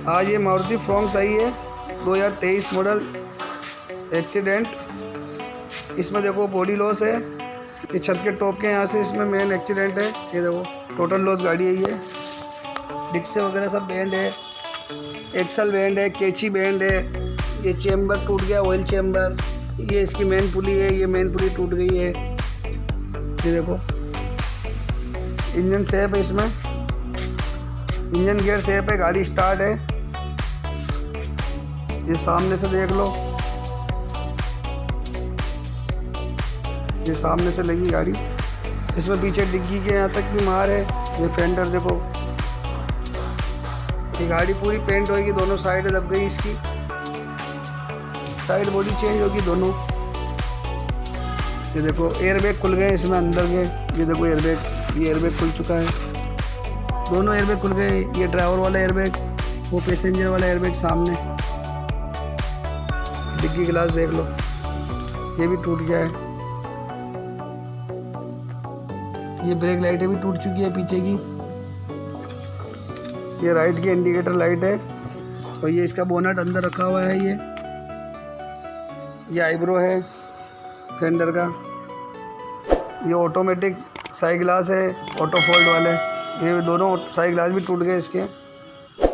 आज ये मारुति फ्रॉन्क्स आई है 2023 मॉडल एक्सीडेंट। इसमें देखो बॉडी लॉस है, ये छत के टॉप के यहाँ से इसमें मेन एक्सीडेंट है। ये देखो टोटल लॉस गाड़ी है। ये डिक्से वगैरह सब बैंड है, एक्सल बैंड है, कैची बैंड है। ये चेम्बर टूट गया, ऑयल चेम्बर। ये इसकी मेन पुली है, ये मेन पुली टूट गई है। ये देखो इंजन सेफ है, इसमें इंजन गियर सेफ है, गाड़ी स्टार्ट है। ये सामने से देख लो, ये सामने से लगी गाड़ी। इसमें पीछे डिग्गी के यहाँ तक भी मार है। ये फेंडर देखो, ये गाड़ी पूरी पेंट होगी, दोनों साइड दब गई इसकी, साइड बॉडी चेंज होगी दोनों। ये देखो एयरबैग खुल गए इसमें अंदर के। ये देखो एयरबैग, ये एयरबैग खुल चुका है, दोनों एयरबैग खुल गए। ये ड्राइवर वाला एयरबैग, वो पैसेंजर वाला एयरबैग सामने। डिग्गी ग्लास देख लो, ये भी टूट गया है। ये ब्रेक लाइटें भी टूट चुकी है पीछे की। ये राइट की इंडिकेटर लाइट है, और ये इसका बोनट अंदर रखा हुआ है। ये आईब्रो है फेंडर का। ये ऑटोमेटिक साइड ग्लास है, ऑटो फोल्ड वाले। ये दोनों साइड ग्लास भी टूट गए इसके।